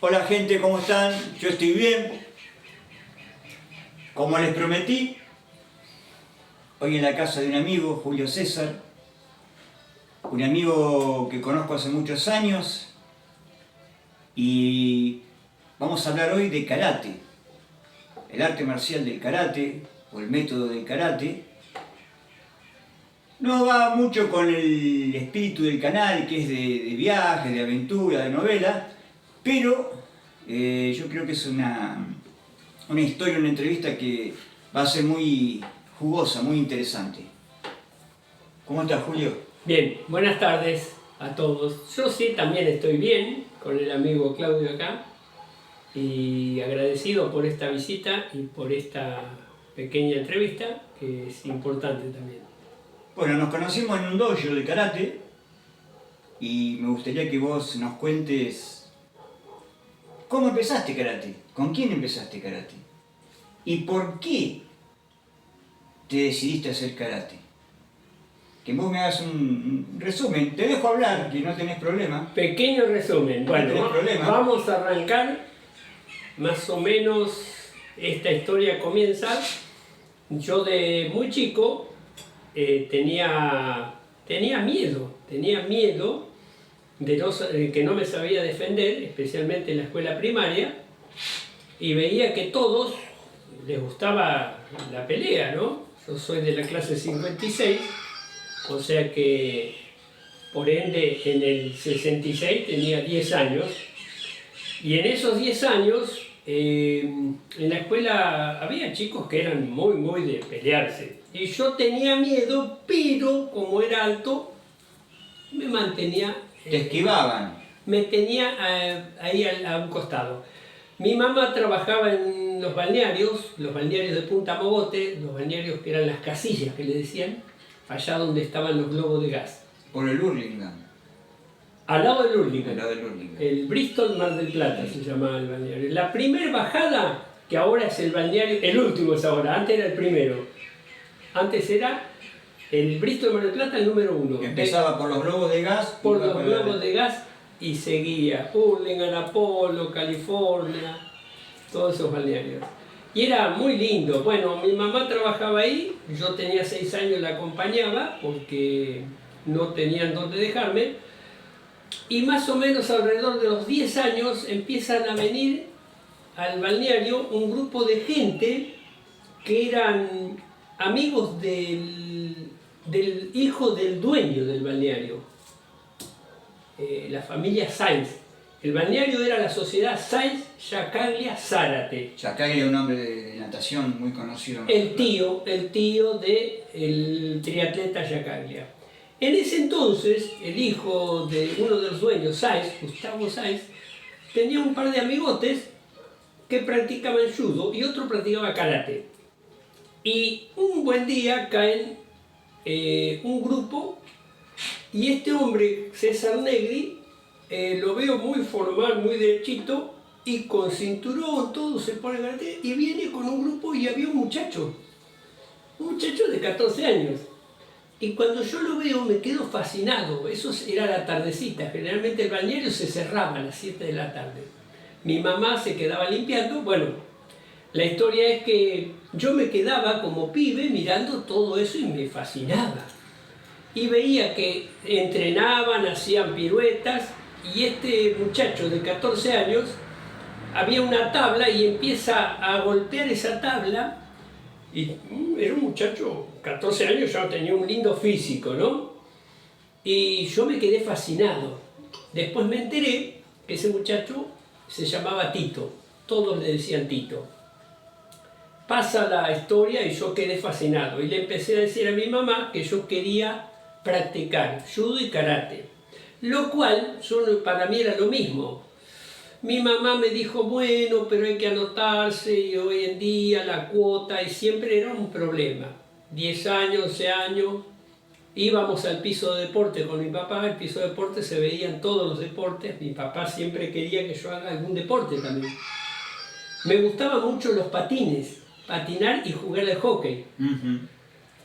Hola gente, ¿cómo están? Yo estoy bien. Como les prometí, hoy en la casa de un amigo, Julio César, un amigo que conozco hace muchos años, y vamos a hablar hoy de karate, el arte marcial del karate o el método del karate. No va mucho con el espíritu del canal, que es de viaje, de aventura, de novela, pero yo creo que es una historia, una entrevista que va a ser muy jugosa, muy interesante. ¿Cómo estás, Julio? Bien, buenas tardes a todos. Yo sí también estoy bien con el amigo Claudio acá y agradecido por esta visita y por esta pequeña entrevista que es importante también. Bueno, nos conocimos en un dojo de karate y me gustaría que vos nos cuentes cómo empezaste karate, con quién empezaste karate y por qué te decidiste a hacer karate. Que vos me hagas un resumen, te dejo hablar, que no tenés problema. Pequeño resumen. No tenés problema. Vamos a arrancar más o menos. Esta historia comienza. Yo de muy chico tenía miedo de que no me sabía defender, especialmente en la escuela primaria, y veía que todos les gustaba la pelea, ¿no? Yo soy de la clase 56, o sea que por ende en el 66 tenía 10 años, y en esos 10 años en la escuela había chicos que eran muy de pelearse, y yo tenía miedo, pero como era alto, me mantenía... Te esquivaban. Me tenía ahí a un costado. Mi mamá trabajaba en los balnearios de Punta Mogote, los balnearios que eran las casillas que le decían, allá donde estaban los globos de gas. Por el Hurlingham. Al lado del Hurlingham. Al lado del Hurlingham. El Bristol Mar del Plata se llamaba el balneario. La primera bajada, que ahora es el balneario, el último es ahora, antes era el primero. Antes era el Bristol Mar del Plata, el número 1. Empezaba por los globos de gas. Por los globos de gas y seguía Hurlingham, Apolo, California, todos esos balnearios. Y era muy lindo. Bueno, mi mamá trabajaba ahí, yo tenía 6 años, la acompañaba porque no tenían dónde dejarme. Y más o menos alrededor de los 10 años empiezan a venir al balneario un grupo de gente que eran amigos del hijo del dueño del balneario, la familia Sainz. El balneario era la sociedad Sainz Jacaglia Zárate. Jacaglia es un hombre de natación muy conocido. El tío del triatleta Jacaglia. En ese entonces, el hijo de uno de los dueños, Sainz, Gustavo Sainz, tenía un par de amigotes que practicaban judo y otro practicaba karate. Y un buen día caen un grupo, y este hombre, César Negri, lo veo muy formal, muy derechito, y con cinturón, todo se pone karate, y viene con un grupo y había un muchacho de 14 años. Y cuando yo lo veo me quedo fascinado. Eso era la tardecita, generalmente el balneario se cerraba a las 7 de la tarde. Mi mamá se quedaba limpiando. Bueno, la historia es que yo me quedaba como pibe mirando todo eso y me fascinaba. Y veía que entrenaban, hacían piruetas, y este muchacho de 14 años, había una tabla y empieza a golpear esa tabla, y era un muchacho, 14 años, ya tenía un lindo físico, ¿no? Y yo me quedé fascinado. Después me enteré que ese muchacho se llamaba Tito, todos le decían Tito. Pasa la historia y yo quedé fascinado, y le empecé a decir a mi mamá que yo quería practicar judo y karate, lo cual para mí era lo mismo. Mi mamá me dijo, bueno, pero hay que anotarse, y hoy en día la cuota, y siempre era un problema. 10 años, 11 años, íbamos al piso de deporte con mi papá. El piso de deporte se veían todos los deportes. Mi papá siempre quería que yo haga algún deporte también. Me gustaban mucho los patines, patinar y jugar al hockey.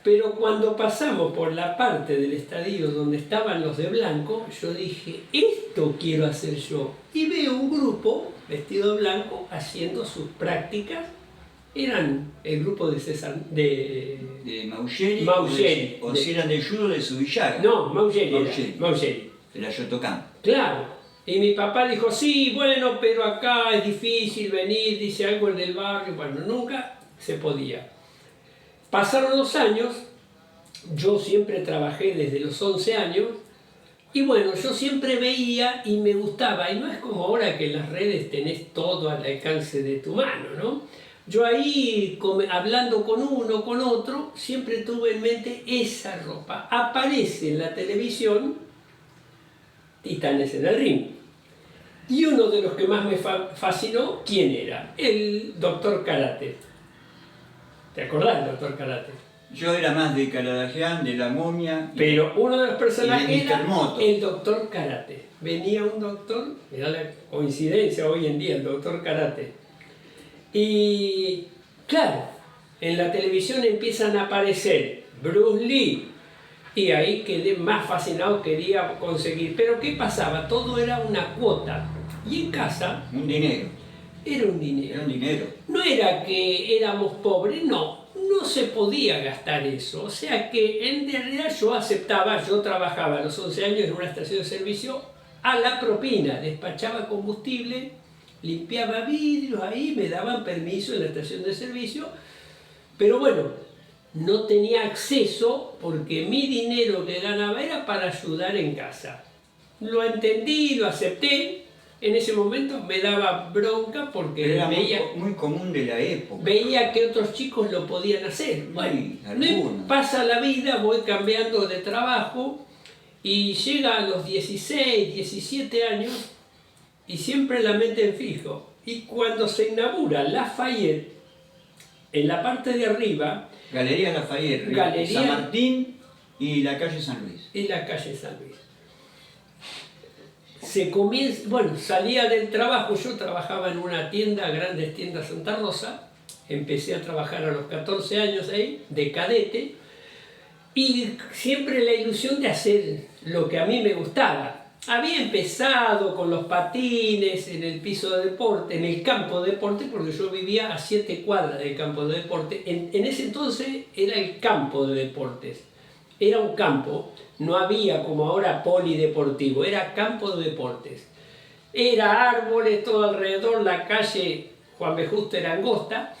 Pero cuando pasamos por la parte del estadio donde estaban los de blanco, yo dije, esto quiero hacer yo. Y veo un grupo vestido de blanco haciendo sus prácticas. Eran el grupo de César, De Maugeri, Maugeri. o si eran de judo de Subillaga. No, Maugeri. Maugeri. Maugeri. De la Shotokan. Claro. Y mi papá dijo, sí, bueno, pero acá es difícil venir, dice algo en el barrio. Bueno, nunca se podía. Pasaron los años, yo siempre trabajé desde los 11 años, y bueno, yo siempre veía y me gustaba, y no es como ahora que en las redes tenés todo al alcance de tu mano, ¿no? Yo ahí, hablando con uno, con otro, siempre tuve en mente esa ropa. Aparece en la televisión Titanes en el Ring. Y uno de los que más me fascinó, ¿quién era? El Doctor Karate. ¿Te acordás del Doctor Karate? Yo era más de Karadagian, de la momia. Pero uno de los personajes y de Mr. era Moto. el Doctor Karate. Venía un doctor, era la coincidencia hoy en día, el Doctor Karate. Y claro, en la televisión empiezan a aparecer Bruce Lee. Y ahí quedé más fascinado, quería conseguir. Pero ¿qué pasaba? Todo era una cuota. Y en casa Un dinero. era un dinero. Era un dinero. No era que éramos pobres, no se podía gastar eso. O sea que en realidad yo aceptaba, yo trabajaba a los 11 años en una estación de servicio a la propina, despachaba combustible, limpiaba vidrios, ahí me daban permiso en la estación de servicio, pero bueno, no tenía acceso porque mi dinero que ganaba era para ayudar en casa. Lo entendí, lo acepté. En ese momento me daba bronca porque Era veía, muy común de la época. veía que otros chicos lo podían hacer. Bueno, algunos. pasa la vida, voy cambiando de trabajo y llega a los 16, 17 años y siempre la mente en fijo. Y cuando se inaugura Lafayette, en la parte de arriba, Galería Lafayette, Galería- San Martín y la calle San Luis. en la calle San Luis. Se comienza, bueno, salía del trabajo, yo trabajaba en una tienda, Grandes Tiendas Santa Rosa, empecé a trabajar a los 14 años ahí, de cadete, y siempre la ilusión de hacer lo que a mí me gustaba. Había empezado con los patines en el piso de deporte, en el campo de deporte, porque yo vivía a 7 cuadras del campo de deporte. En ese entonces era el campo de deportes. Era un campo, no había como ahora polideportivo, era campo de deportes. Era árboles todo alrededor, la calle Juan B. Justo era angosta.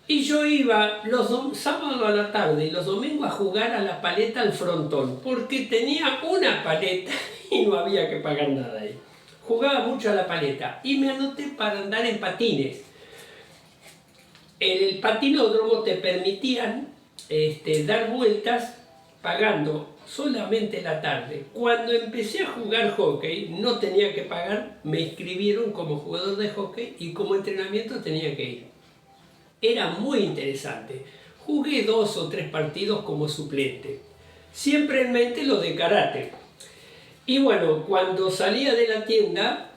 Y yo iba los sábados a la tarde y los domingos a jugar a la paleta al frontón, porque tenía una paleta y no había que pagar nada ahí. Jugaba mucho a la paleta y me anoté para andar en patines. El patinódromo te permitían dar vueltas pagando solamente la tarde. Cuando empecé a jugar hockey, no tenía que pagar, me inscribieron como jugador de hockey y como entrenamiento tenía que ir. Era muy interesante. Jugué 2 o 3 partidos como suplente. Siempre en mente lo de karate. Y bueno, cuando salía de la tienda,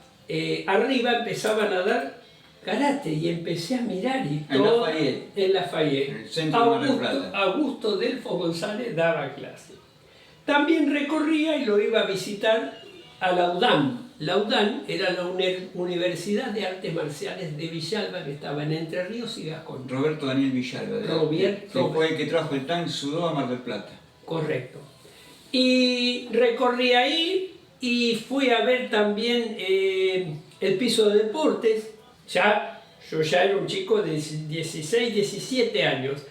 arriba empezaban a dar karate y empecé a mirar y todo en Lafayette. En el centro de Mar del Plata. Augusto Delfo González daba clase. También recorría y lo iba a visitar a la UDAM. La UDAM era la Universidad de Artes Marciales de Villalba, que estaba en Entre Ríos y Gascón. Roberto Daniel Villalba. Que fue el que trajo el TAN Sudó a Mar del Plata. Correcto. Y recorrí ahí y fui a ver también el piso de deportes. Yo ya era un chico de 16, 17 años.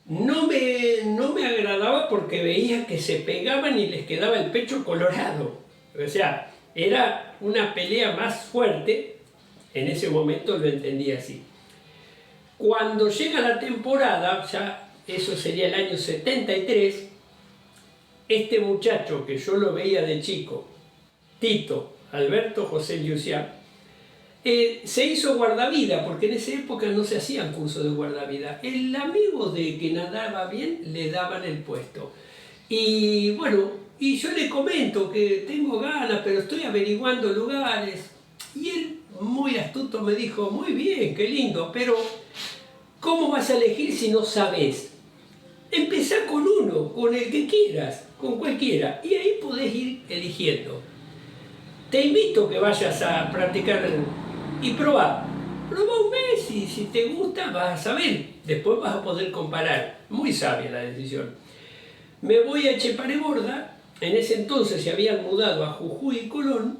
No me agradaba porque veía que se pegaban y les quedaba el pecho colorado. O sea, era una pelea más fuerte. En ese momento lo entendí así. Cuando llega la temporada, ya eso sería el año 73, este muchacho que yo lo veía de chico, Tito Alberto José Lluciá, se hizo guardavida, porque en esa época no se hacían cursos de guardavida. El amigo de que nadaba bien le daban el puesto. Y bueno, y yo le comento que tengo ganas, pero estoy averiguando lugares. Y él, muy astuto, me dijo, muy bien, qué lindo, pero ¿cómo vas a elegir si no sabes? empezá con uno, con el que quieras, con cualquiera, y ahí podés ir eligiendo. Te invito a que vayas a practicar y probá. Probá un mes y si te gusta vas a saber. Después vas a poder comparar. Muy sabia la decisión. Me voy a Echepareborda. En ese entonces se habían mudado a Jujuy y Colón,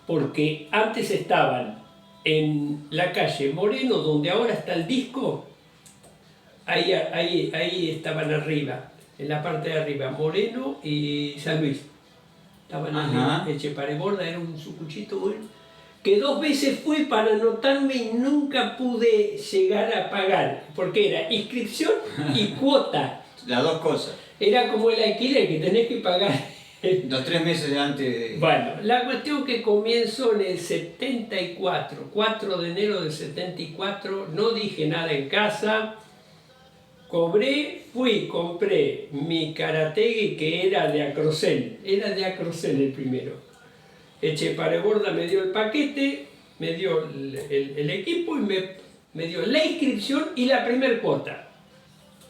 porque antes estaban en la calle Moreno, donde ahora está el disco. Ahí estaban arriba, en la parte de arriba, Moreno y San Luis. Estaban en Echepareborda, era un sucuchito bueno, que 2 veces fui para anotarme y nunca pude llegar a pagar, porque era inscripción y cuota. Las dos cosas. Era como el alquiler que tenés que pagar. 2 o 3 meses antes de... Bueno, la cuestión que comienzo en el 74, 4 de enero del 74, no dije nada en casa. Compré mi Karategui, que era de Acrocel el primero. Echepareborda me dio el paquete, me dio el equipo y me dio la inscripción y la primer cuota.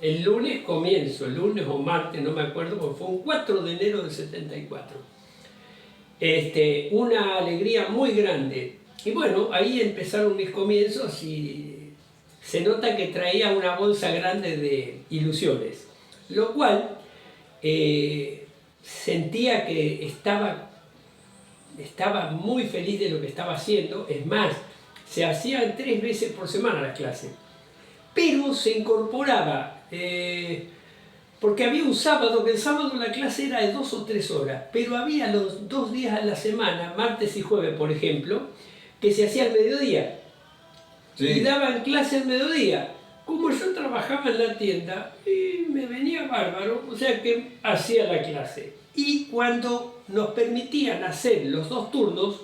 El lunes comienzo, el lunes o martes, no me acuerdo, porque fue un 4 de enero del 74. Una alegría muy grande. Y bueno, ahí empezaron mis comienzos y se nota que traía una bolsa grande de ilusiones, lo cual sentía que estaba muy feliz de lo que estaba haciendo. Es más, se hacían 3 veces por semana las clases, pero se incorporaba, porque había un sábado, que el sábado la clase era de 2 o 3 horas, pero había los 2 días a la semana, martes y jueves por ejemplo, que se hacía al mediodía. Sí. Y daban clase al mediodía. Como yo trabajaba en la tienda, me venía bárbaro, o sea que hacía la clase. Y cuando nos permitían hacer los 2 turnos,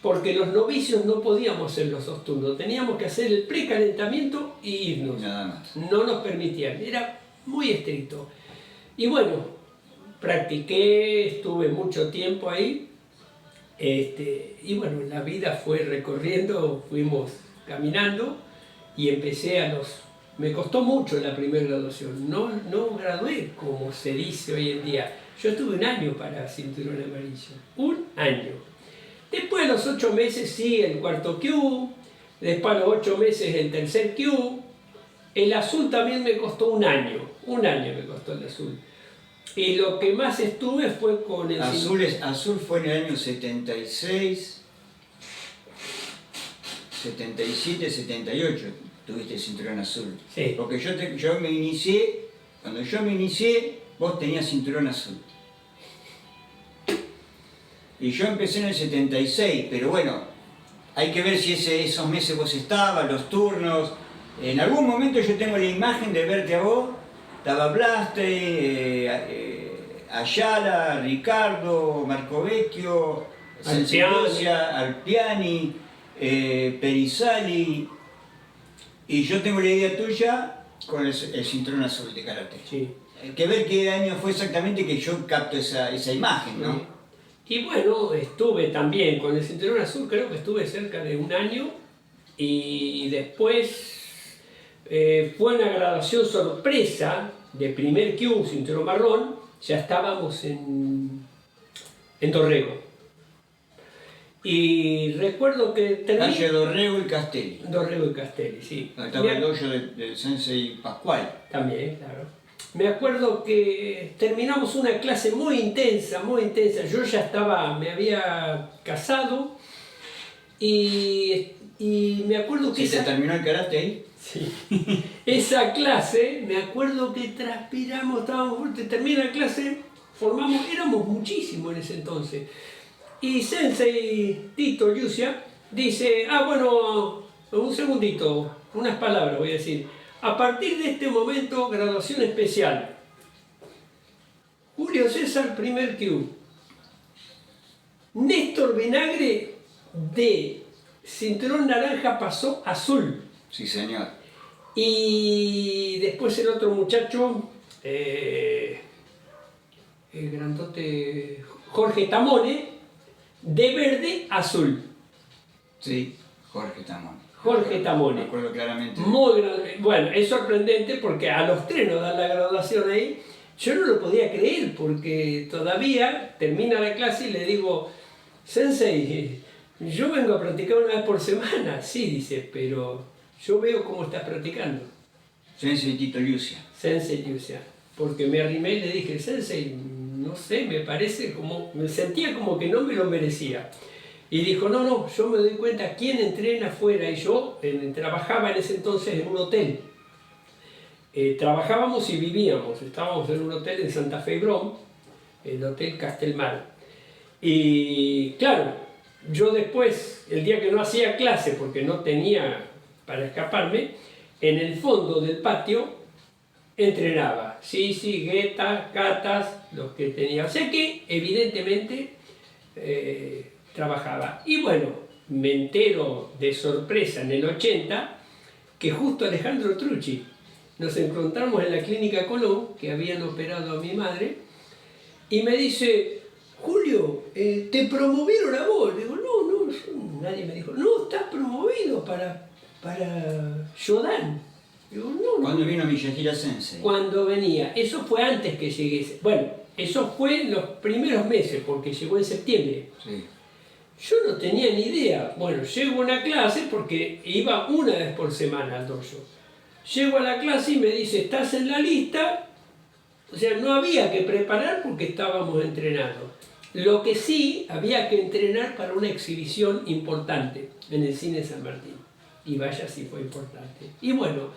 porque los novicios no podíamos hacer los 2 turnos, teníamos que hacer el precalentamiento y irnos. Nada más. No nos permitían, era muy estricto. Y bueno, practiqué, estuve mucho tiempo ahí, y bueno, la vida fue recorriendo, fuimos caminando y empecé me costó mucho la primera graduación, no gradué como se dice hoy en día. Yo estuve 1 año para cinturón amarillo, 1 año. Después de los 8 meses sí, el cuarto Q, después de los 8 meses el tercer Q. El azul también me costó 1 año, 1 año me costó el azul. Y lo que más estuve fue con el... Azul fue en el año 76, 77, 78, tuviste el cinturón azul. Sí. Porque yo me inicié, cuando yo me inicié, vos tenías cinturón azul. Y yo empecé en el 76, pero bueno, hay que ver si esos meses vos estabas, los turnos. En algún momento yo tengo la imagen de verte a vos, estaba Blaste, Ayala, Ricardo, Marcovecchio, Alpiani, Perizali, y yo tengo la idea tuya con el cinturón azul de karate. Sí. Hay que ver qué año fue exactamente que yo capto esa imagen, ¿no? Sí. Y bueno, estuve también con el cinturón azul, creo que estuve cerca de 1 año, y después fue una graduación sorpresa de primer Q, cinturón marrón, ya estábamos en Dorrego. Y recuerdo que terminé... Calle Dorrego y Castelli. Dorrego y Castelli, sí. Estaba el hoyo del Sensei Pascual. También, claro. Me acuerdo que terminamos una clase muy intensa, muy intensa. Yo ya me había casado y me acuerdo que... ¿Se te terminó el karate ahí? Sí. Esa clase, me acuerdo que transpiramos, estábamos fuertes, termina la clase, éramos muchísimos en ese entonces. Y Sensei Tito Yusia dice, bueno, un segundito, unas palabras voy a decir. A partir de este momento, graduación especial. Julio César, primer Q. Néstor Vinagre, de cinturón naranja pasó azul. Sí, señor. Y después el otro muchacho, el grandote Jorge Tamone, de verde azul. Sí, Jorge Tamone. Jorge Me Tamone. acuerdo claramente. Muy grande. Bueno, es sorprendente porque a los 3 nos dan la graduación ahí. Yo no lo podía creer porque todavía termina la clase y le digo, Sensei, yo vengo a practicar una vez por semana. Sí, dice, pero yo veo cómo estás practicando. Sensei Tito Lucia. Sensei Yusia. Porque me arrimé y le dije, Sensei, no sé, me parece como, me sentía como que no me lo merecía. Y dijo, no, no, yo me doy cuenta quién entrena afuera. Y yo trabajaba en ese entonces en un hotel. Trabajábamos y vivíamos, estábamos en un hotel en Santa Fe y Brom, el Hotel Castelmar. Y claro, yo después, el día que no hacía clase, porque no tenía para escaparme, en el fondo del patio entrenaba. Sisi, Guetta, Catas, los que tenía. O sea que, evidentemente, trabajaba. Y bueno, me entero de sorpresa en el 80 que justo Alejandro Trucci, nos encontramos en la clínica Colón, que habían operado a mi madre, y me dice, Julio, ¿te promovieron a vos? Le digo, no, no, nadie me dijo, no, estás promovido para Shodan. Digo, no, no. ¿Cuándo vino Miyahira Sensei? Cuando venía, eso fue antes que llegué, bueno, eso fue en los primeros meses, porque llegó en septiembre. Sí. Yo no tenía ni idea. Bueno, llego a una clase porque iba una vez por semana al dojo. Llego a la clase y me dice, ¿estás en la lista? O sea, no había que preparar porque estábamos entrenando. Lo que sí, había que entrenar para una exhibición importante en el Cine San Martín. Y vaya si fue importante. Y bueno,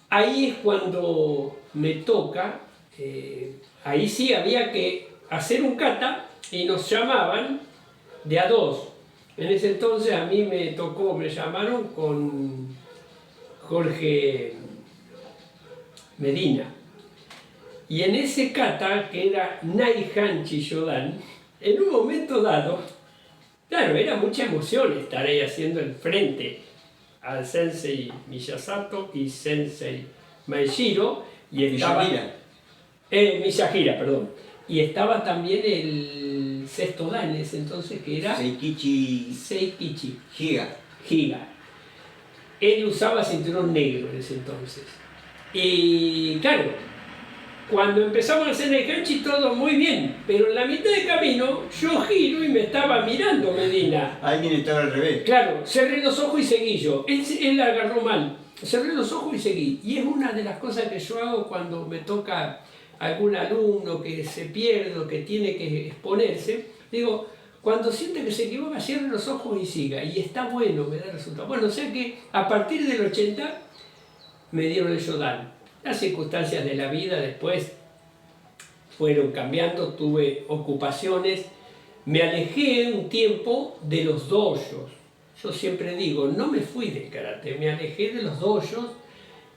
ahí es cuando me toca, ahí sí había que hacer un kata y nos llamaban de a dos. En ese entonces a mí me tocó, me llamaron con Jorge Medina. Y en ese kata, que era Naihan Chiyodan, en un momento dado, claro, era mucha emoción estar ahí haciendo el frente al Sensei Miyasato y Sensei Maeshiro, y estaba... Miyahira, perdón. Y estaba también el sexto dan en ese entonces, que era Seikichi Higa. Él usaba cinturón negro en ese entonces. Y claro, cuando empezamos a hacer el hanchi todo muy bien, pero en la mitad de camino yo giro y me estaba mirando Medina. Alguien estaba al revés. Claro, cerré los ojos y seguí yo. Él agarró mal. Cerré los ojos y seguí. Y es una de las cosas que yo hago cuando me toca algún alumno que se pierde o que tiene que exponerse. Digo, cuando siente que se equivoca, cierre los ojos y siga. Y está bueno, me da resultado. Bueno, o sea que a partir del 80 me dieron el Shodan. Las circunstancias de la vida después fueron cambiando, tuve ocupaciones. Me alejé un tiempo de los dojos. Yo siempre digo, no me fui del karate, me alejé de los dojos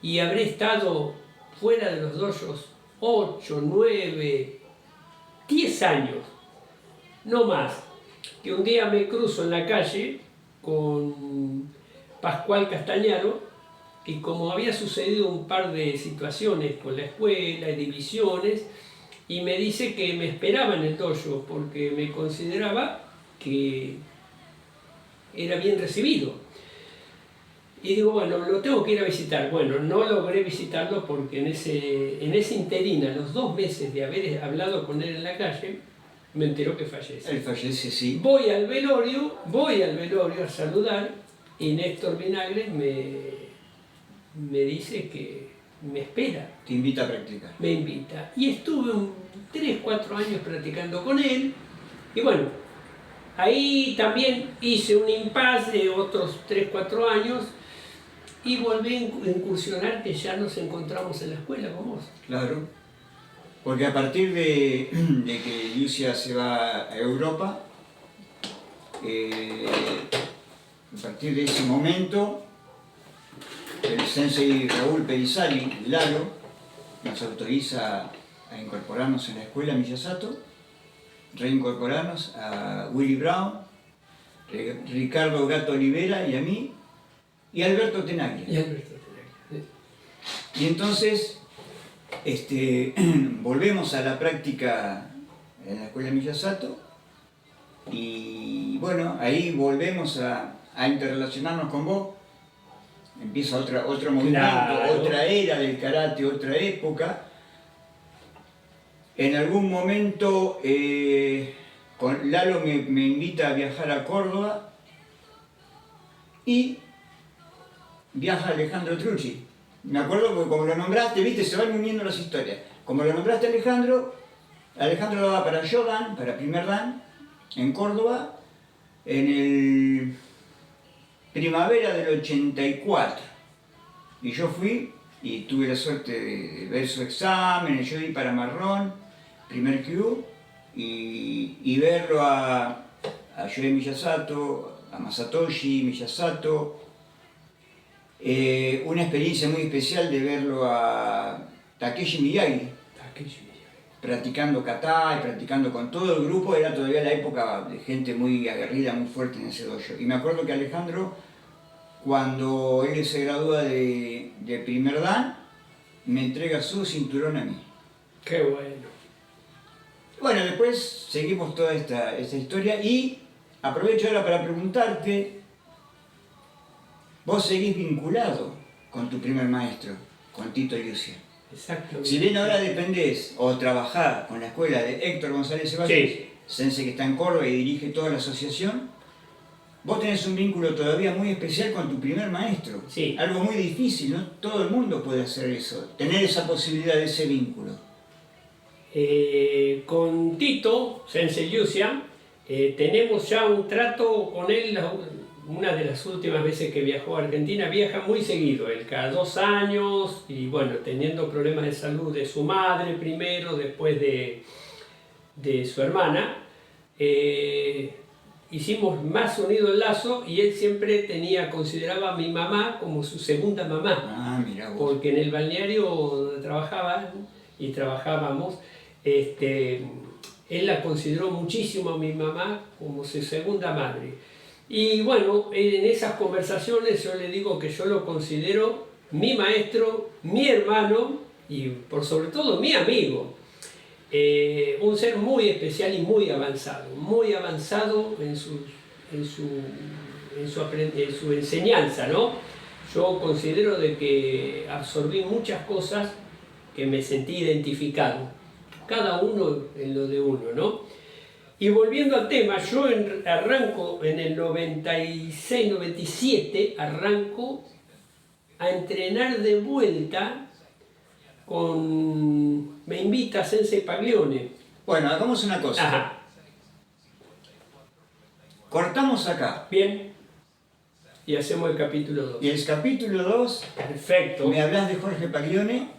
y habré estado fuera de los dojos 8, 9, 10 años, no más. Que un día me cruzo en la calle con Pascual Castañaro y como había sucedido un par de situaciones con la escuela y divisiones, y me dice que me esperaba en el dojo porque me consideraba que era bien recibido. Y digo, bueno, lo tengo que ir a visitar. Bueno, no logré visitarlo porque en ese interín, a los 2 meses de haber hablado con él en la calle, me enteró que fallece. Él fallece, sí. Voy al velorio a saludar y Néstor Vinagre me dice que me espera. Te invita a practicar. Me invita. Y estuve 3, 4 años practicando con él. Y bueno, ahí también hice un impasse de otros 3, 4 años y volví a incursionar, que ya nos encontramos en la escuela con vos. Claro. Porque a partir de que Lucia se va a Europa, a partir de ese momento, el sensei Raúl Perizali, Lalo, nos autoriza a incorporarnos en la escuela Miyasato, reincorporarnos a Willy Brown, Ricardo Gato Olivera y a mí, y Alberto Tenaglia. Y entonces volvemos a la práctica en la escuela Miyasato y bueno, ahí volvemos a interrelacionarnos con vos empieza otro movimiento, Claro. otra era del karate, otra época. En algún momento con Lalo me invita a viajar a Córdoba y viaja Alejandro Trucci. Me acuerdo porque como lo nombraste, viste, se van uniendo las historias. Como lo nombraste Alejandro daba para Shodan, para primer dan, en Córdoba, en el primavera del 84. Y yo fui y tuve la suerte de ver su examen, yo di para marrón, primer Q, y verlo a Yohei Miyazato, a Masatoshi Miyazato. Una experiencia muy especial de verlo a Takeshi Miyagi, practicando kata y practicando con todo el grupo. Era todavía la época de gente muy aguerrida, muy fuerte en ese dojo. Y me acuerdo que Alejandro, cuando él se gradúa de primer dan, me entrega su cinturón a mí. Qué bueno. Bueno, después seguimos toda esta historia y aprovecho ahora para preguntarte, vos seguís vinculado con tu primer maestro, con Tito Lucia. Exacto. Si bien ahora dependés o trabajás con la escuela de Héctor González Ceballos, Sí. sensei que está en Córdoba y dirige toda la asociación, vos tenés un vínculo todavía muy especial con tu primer maestro. Sí. Algo muy difícil, no todo el mundo puede hacer eso, tener esa posibilidad de ese vínculo. Con Tito, Sensei Yusia, tenemos ya un trato con él. Una de las últimas veces que viajó a Argentina, viaja muy seguido, él cada 2 años, y bueno, teniendo problemas de salud de su madre primero, después de su hermana, hicimos más unido el lazo y él siempre consideraba a mi mamá como su segunda mamá. Ah, mirá vos. Porque en el balneario donde trabajábamos, él la consideró muchísimo a mi mamá como su segunda madre. Y bueno, en esas conversaciones yo le digo que yo lo considero mi maestro, mi hermano y por sobre todo mi amigo. Un ser muy especial y muy avanzado en su enseñanza, ¿no? Yo considero de que absorbí muchas cosas que me sentí identificado, cada uno en lo de uno, ¿no? Y volviendo al tema, yo arranco en el 96-97, arranco a entrenar de vuelta me invita Sensei Paglione. Bueno, hagamos una cosa. Ajá. Cortamos acá. Bien. Y hacemos el capítulo 2. Y el capítulo 2, Perfecto. me hablas de Jorge Paglione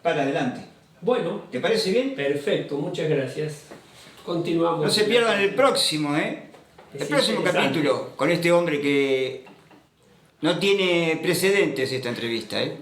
para adelante. Bueno, ¿Te parece bien? perfecto, muchas gracias. Continuamos. No se pierdan el próximo, ¿eh? El Es próximo interesante. capítulo con este hombre que no tiene precedentes esta entrevista, ¿eh?